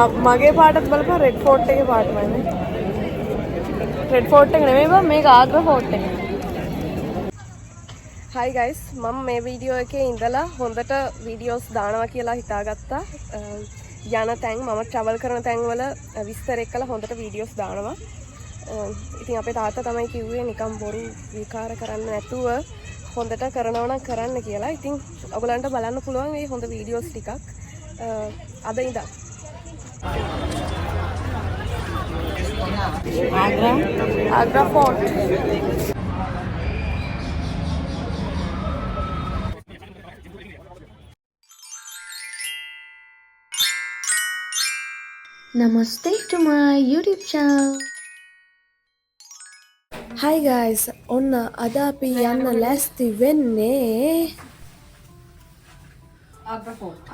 මගේ පාටත් බලපන් රෙඩ් ෆෝර්ට් එකේ පාටමයි. රෙඩ් ෆෝර්ට් එක නෙමෙයි බං මේක ආග්‍රා ෆෝර්ට් එක. Hi guys මම මේ වීඩියෝ එකේ ඉඳලා හොඳට වීඩියෝස් දානවා කියලා හිතාගත්තා. යන තැන් මම ට්‍රැවල් කරන තැන් වල විස්තර එක්කලා හොඳට වීඩියෝස් දානවා. ඉතින් අපේ තාත්තා තමයි කිව්වේ නිකන් බොරු විකාර කරන්න නැතුව හොඳට කරනවා නම් කරන්න කියලා. ඉතින් ඔයගලන්ට බලන්න පුළුවන් මේ හොඳ වීඩියෝස් ටිකක් අද ඉඳන්. Agra Fort. Namaste to my YouTube channel. Hi guys, ඔන්න අද අපි යන්න ලෑස්ති වෙන්නේ Agra Fort.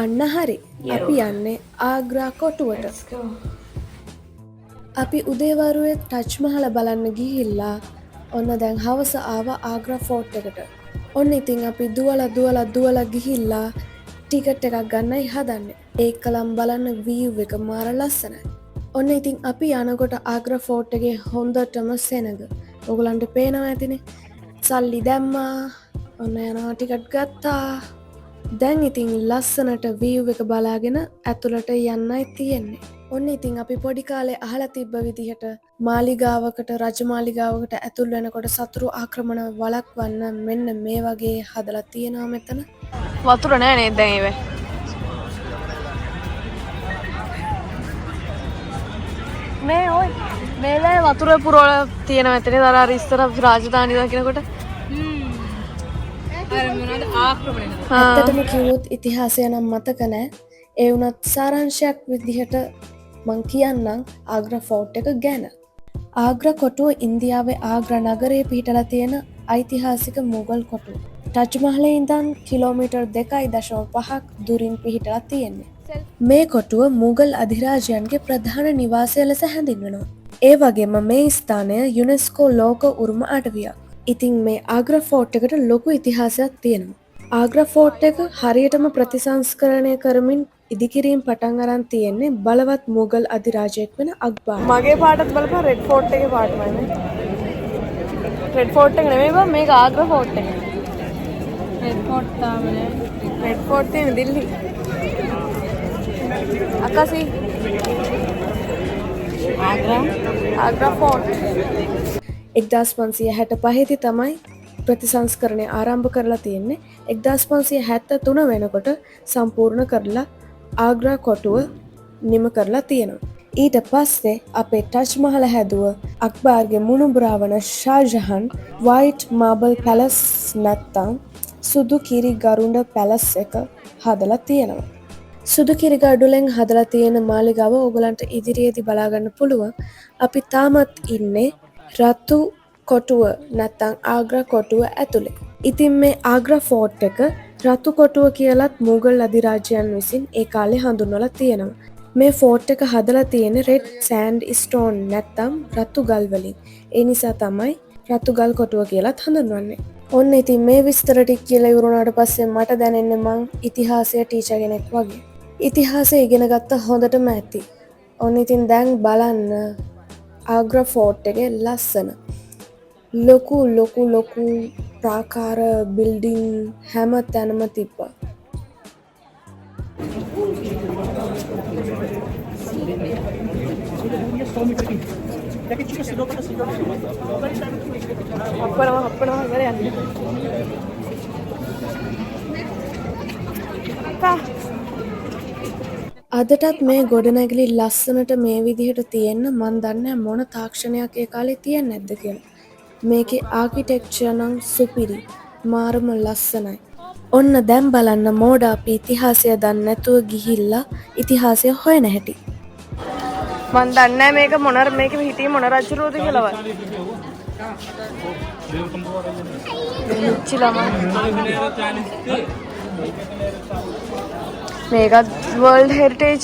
අන්න හරි. අපි යන්නේ ආග්‍රා කොටුවට. අපි උදේවරුවේ ටච් මහල බලන්න ගිහිල්ලා ඔන්න දැන් හවස ආවා ආග්‍රා ෆෝර්ට් එකට. ඔන්න ඉතින් අපි දුවලා ගිහිල්ලා ටිකට් එකක් ගන්නයි හදන්නේ. ඒකලම් බලන්න view එක මාර ලස්සනයි. ඔන්න ඉතින් අපි යනකොට ආග්‍රා ෆෝර්ට් එකේ හොඳටම සෙනග. ඔයගලන්ට පේනවා ඇතිනේ. සල්ලි දැම්මා. ඔන්න යනවා ටිකට් ගත්තා. දැන් ඉතින් ලස්සනට view එක බලාගෙන ඇතුළට යන්නයි තියෙන්නේ. ඔන්න ඉතින් අපි පොඩි කාලේ අහලා තිබ්බ විදිහට මාලිගාවකට රජමාලිගාවකට ඇතුල් වෙනකොට සතුරු ආක්‍රමණ වළක්වන්න මෙන්න මේ වගේ හදලා තියෙනවා මෙතන. වතුර නෑ නේද දැන් ඒවේ? මේ ඔය මේලේ වතුර පුරවල තියෙනවා මෙතන අර ඉස්සර රාජධානිය දකින්නකොට. අර මොනවද ආක්‍රමණය. ඇත්තටම කිව්වොත් ඉතිහාසය නම් මතක නෑ. ඒ වුණත් සාරාංශයක් විදිහට මං කියන්නම් ආග්‍රා ෆෝර්ට් එක ගැන. ආග්‍රා කොටුව ඉන්දියාවේ ආග්‍රා නගරයේ පිහිටලා තියෙන ඓතිහාසික මුගල් කොටුව. ටච් මහලේ ඉඳන් කිලෝමීටර් 2.5ක් දුරින් පිහිටලා තියෙන්නේ. මේ කොටුව මුගල් අධිරාජයන්ගේ ප්‍රධාන නිවාසය ලෙස හැඳින්වෙනවා. ඒ වගේම මේ ස්ථානය යුනෙස්කෝ ලෝක උරුම අටවියක්. ඉතින් මේ ආග්‍රා ෆෝර්ට් එකට ලොකු ඉතිහාසයක් තියෙනවා. ආග්‍රා ෆෝර්ට් එක හරියටම ප්‍රතිසංස්කරණය කරමින් ඉදිකිරීම් පටන් අරන් තියෙන්නේ බලවත් මුගල් අධිරාජයෙක් වෙන අක්බර්. මගේ පාටත් බලපන් රෙඩ් ෆෝර්ට් එකේ පාටමයි නේ. රෙඩ් ෆෝර්ට් එක නෙමෙයි බං මේක ආග්‍රා ෆෝර්ට් එක. රෙඩ් ෆෝර්ට් තමයි. රෙඩ් ෆෝර්ට් තියෙන දිල්ලි. අකසි. ආග්‍රා ෆෝර්ට්. 1565 දී තමයි ප්‍රතිසංස්කරණය ආරම්භ කරලා තියෙන්නේ. 1573 වෙනකොට සම්පූර්ණ කරලා ආග්‍රා කොටුව නිම කරලා තියෙනවා. ඊට පස්සේ අපේ ටච් මහල හැදුව අක්බර්ගේ මුණුබුරා වන ෂාජහන් වයිට් මාබල් පැලස් නැත්තම් සුදු කිරි ගරුඬ පැලස් එක හදලා තියෙනවා. සුදු කිරි ගඩොලෙන් හදලා තියෙන මාලිගාව ඕගලන්ට ඉදිරියේදී බලා ගන්න පුළුවන්. අපි තාමත් ඉන්නේ රතු කොටුව නැත්තම් ආග්‍රා කොටුව ඇතුලේ. ඉතින් මේ ආග්‍රා ෆෝර්ට් එක රතු කොටුව කියලත් මුගල් අධිරාජ්‍යයන් විසින් ඒ කාලේ හඳුන්වලා තියෙනවා. මේ ෆෝර්ට් එක හදලා තියෙන්නේ රෙඩ් සෑන්ඩ් ස්ටෝන් නැත්තම් රතු ගල් වලින්. ඒ නිසා තමයි රතු ගල් කොටුව කියලත් හඳුන්වන්නේ. ඔන්න ඉතින් මේ විස්තර ටික කියලා ඉවරුණාට පස්සේ මට දැනෙන්නේ මං ඉතිහාසය ටීචර් කෙනෙක් වගේ. ඉතිහාසය ඉගෙන ගත්ත හොඳටම ඇති. ඔන්න ඉතින් දැන් බලන්න ආග්‍රා ෆෝර්ට් එකේ ලස්සන ලොකු ප්‍රාකාර බිල්ඩින් හැම තැනම තිබ්බා. අදටත් මේ ගොඩනැගිලි ලස්සනට මේ විදිහට තියෙන්න මන් දන්නේ මොන තාක්ෂණයක් ඒ කාලේ තියෙන්නේ නැද්ද කියලා. මේකේ ආකිටෙක්චර් නම් සුපිරි මාරම ලස්සනයි. ඔන්න දැන් බලන්න මෝඩ අපි ඉතිහාසය දන්නේ නැතුව ගිහිල්ලා ඉතිහාසය හොයන හැටි. මන් දන්නේ මේක මේක හිටියේ මොන රජුරෝද කියලාවත්. මේකත් වර්ල්ඩ් හෙරිටේජ්.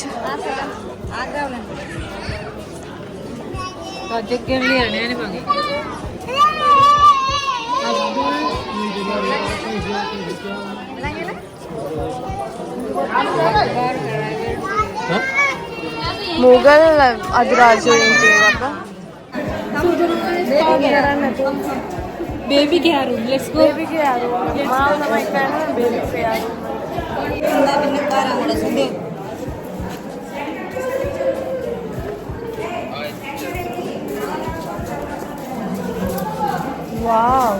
ප්‍රොජෙක්ට් එක ලියන්නේ නේ මගේ. මුගල් අධිරාජ්‍යයෙන් තියෙනවද? Baby care room. Let's go. Baby කියා රූම්. මාව තමයි කියන්නේ බේබි කියා රූම්. Wow.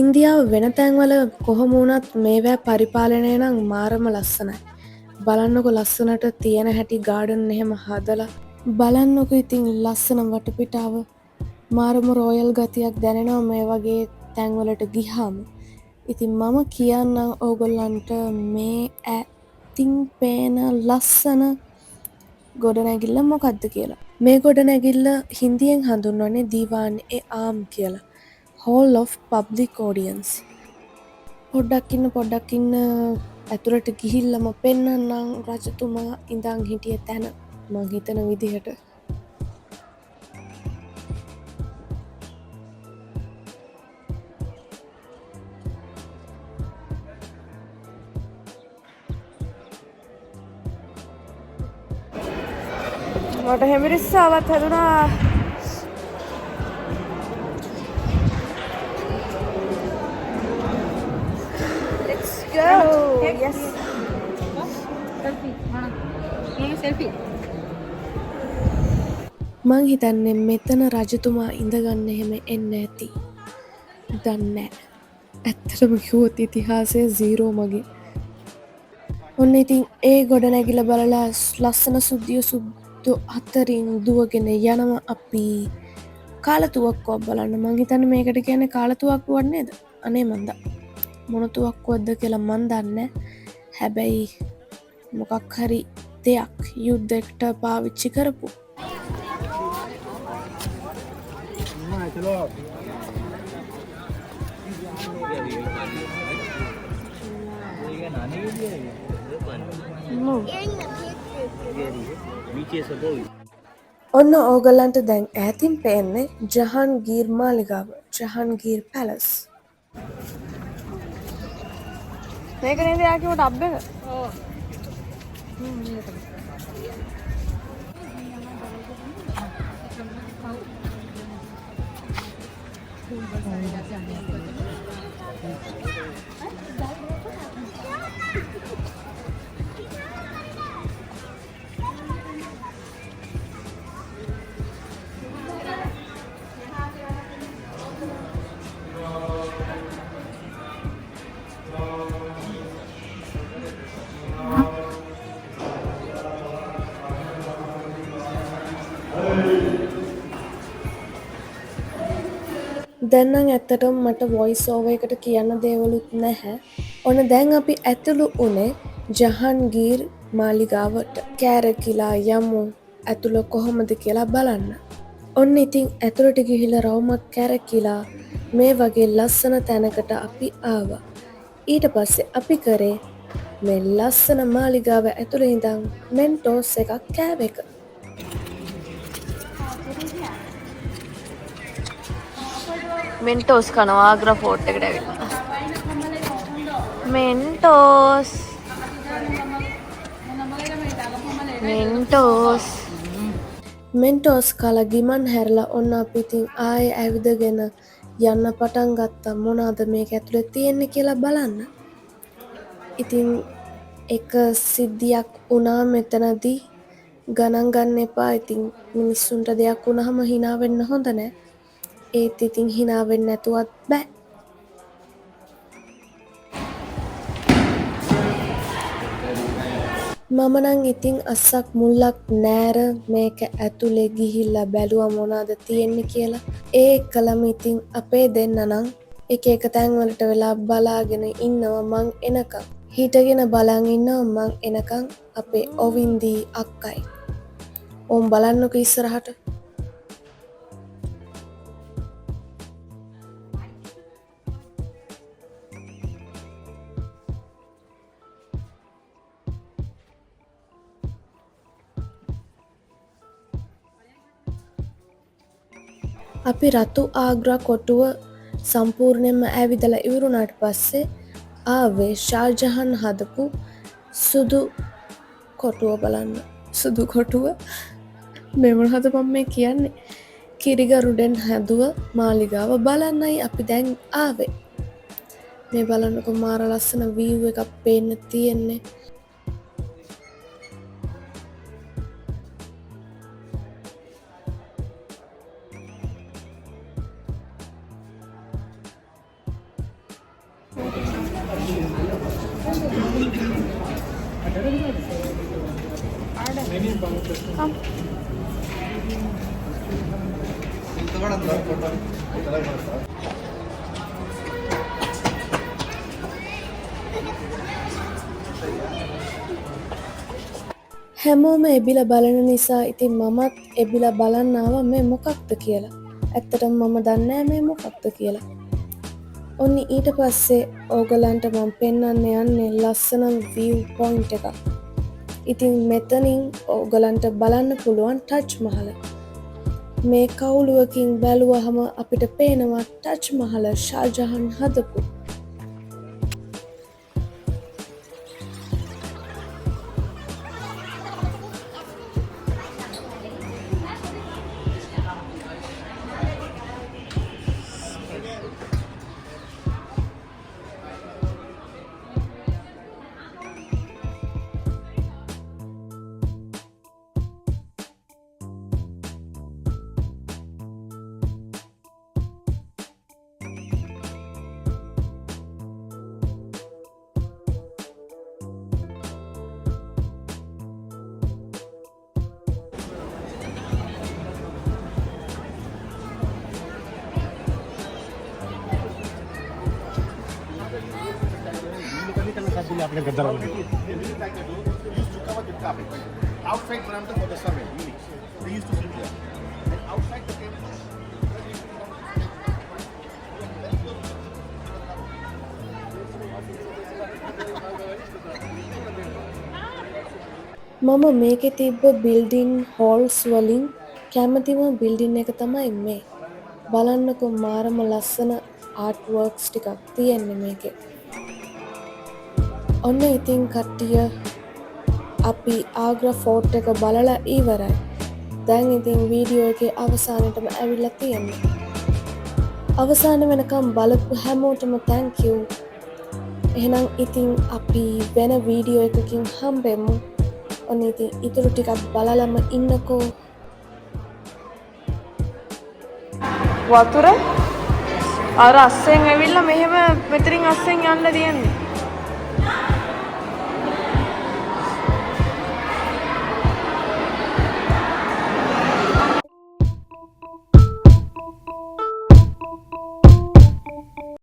ඉන්දියාව වෙන තැන්වල කොහොම වුණත් මේවැ පරිපාලනය නම් මාරම ලස්සනයි. බලන්නකො ලස්සනට තියෙන හැටි ගාඩන් එහෙම හදලා. බලන්නකො ඉතින් ලස්සන වටපිටාව මාරම රෝයල් ගතියක් දැනෙනවා මේ වගේ තැන්වලට ගිහාම. ඉතින් මම කියන්නම් ඕගොල්ලන්ට මේ ඇතින් පේන ලස්සන ගොඩනැගිල්ල මොකක්ද කියලා. මේ ගොඩනැගිල්ල හින්දියෙන් හඳුන්වන්නේ දීවාන් ඒ ආම් කියලා. Hall of Public Audience. පොඩ්ඩක් ඉන්න ඇතුළට ගිහිල්ලම පෙන්නන්නම් රජතුමා ඉඳන් හිටිය තැන මං හිතන විදිහට. මට හෙමිරිස්සාවත් හැදුනා. Let's go. Yes. Selfie. Selfie. මං හිතන්නේ මෙතන රජතුමා ඉඳගන්න එහෙම එන්න ඇති. දන්නේ නැහැ. ඇත්තටම කිව්වොත් ඉතිහාසය 0 මගේ. ඔන්න ඉතින් ඒ ගොඩනැගිල්ල බලලා ලස්සන සුද්දු අතරින් දුවගෙන යනවා අපි කාලතුවක්කුවක් බලන්න. මං හිතන්නේ මේකට කියන්නේ කාලතුවක්කුවක් නේද? අනේ මන්ද. මොන තුවක්කුවක්ද කියලා මන් දන්නේ. හැබැයි මොකක් හරි දෙයක් යුද්ධයකට පාවිච්චි කරපු. ඔන්න ඕගලන්ට දැන් ඈතින් පේන්නේ ජහන්ගීර් මාලිගාව, ජහන්ගීර් පැලස්. මේක නේද යාකිවට අබ් එක? Oh. දැන් නම් ඇත්තටම මට වොයිස් ඕවර් එකට කියන්න දේවලුත් නැහැ. ඔන්න දැන් අපි ඇතුළු උනේ ජහන්ගීර් මාලිගාවට. කෑරකිලා යමු ඇතුළ කොහොමද කියලා බලන්න. ඔන්න ඉතින් ඇතුළට ගිහිල්ලා රවුමක් කෑරකිලා මේ වගේ ලස්සන තැනකට අපි ආවා. ඊට පස්සේ අපි කරේ මේ ලස්සන මාලිගාව ඇතුළේ ඉඳන් මෙන්ටෝස් එකක් කෑව එක. මෙන්ටෝස් කනවා ආග්‍රා ෆෝර්ට් එකට ඇවිල්ලා. මෙන්ටෝස් මෙන්ටෝස් කාලා ගිමන් හැරලා ඔන්න අපි ඉතින් ආයේ ඇවිදගෙන යන්න පටන් ගත්තා. මොනවද මේක ඇතුලේ තියෙන්නේ කියලා බලන්න. ඉතින් එක සිද්ධියක් වුණා මෙතනදී. ගණන් ගන්න එපා. ඉතින් මිනිස්සුන්ට දෙයක් වුණාම hina වෙන්න හොඳ නැහැ. ඒත් ඉතින් hina වෙන්න නැතුවත් බෑ. මම නම් ඉතින් අස්සක් මුල්ලක් නෑර මේක ඇතුලේ ගිහිල්ලා බැලුවා මොනවද තියෙන්නේ කියලා. ඒ එක්කලම ඉතින් අපේ දෙන්න නම් එක තැන් වලට වෙලා බලාගෙන ඉන්නවා මං එනකම්. හිටගෙන බලන් ඉන්නවා මං එනකම් අපේ ඔවින්දී අක්කයි. ඕම් බලන්නකෝ ඉස්සරහට. අපි රතු ආග්‍රා කොටුව සම්පූර්ණයෙන්ම ඇවිදලා ඉවරුණාට පස්සේ ආවේ ෂාජහන් හදපු සුදු කොටුව බලන්න. සුදු කොටුව මෙමන හදපම් මේ කියන්නේ කිරිගරුඩෙන් හැදුව මාලිගාව බලන්නයි අපි දැන් ආවේ. මේ බලන්නකො මාර ලස්සන වීව් එකක් පේන්න තියෙන්නේ. හැමෝම එබිල බලන නිසා ඉතින් මමත් එබිල බලන්න ආවා මේ මොකක්ද කියලා. ඇත්තටම මම දන්නේ නැහැ මේ මොකක්ද කියලා. ඔන්න ඊට පස්සේ ඕගලන්ට මම පෙන්වන්න යන්නේ ලස්සන view point එකක්. ඉතින් මෙතනින් ඕගලන්ට බලන්න පුළුවන් ටච් මහල. මේ කවුළුවකින් බැලුවහම අපිට පේනවා ටච් මහල ෂාජහන් හදපු. Outside Brampton for the survey, units. They used to sit there. And outside the table. මම මේකේ තිබ්බ බිල්ඩින් හෝල්ස් වලින් කැමතිම බිල්ඩින් එක තමයි මේ. බලන්නකො මාරම ලස්සන ආර්ට් වර්ක්ස් ටිකක් තියෙන්නේ මේකේ. ඔන්න ඉතින් කට්ටිය අපි ආග්‍රා ෆෝර්ට් එක බලලා ඉවරයි. දැන් ඉතින් වීඩියෝ එකේ අවසානයටම ඇවිල්ලා තියෙන්නේ. අවසාන වෙනකම් බලපු හැමෝටම thank you. එහෙනම් ඉතින් අපි වෙන වීඩියෝ එකකින් හම්බෙමු. ඔන්න ඉතින් ඊටු ටිකක් බලලම ඉන්නකෝ. වතුර අර අස්සෙන් ඇවිල්ලා මෙහෙම මෙතනින් අස්සෙන් යන්න තියෙන්නේ.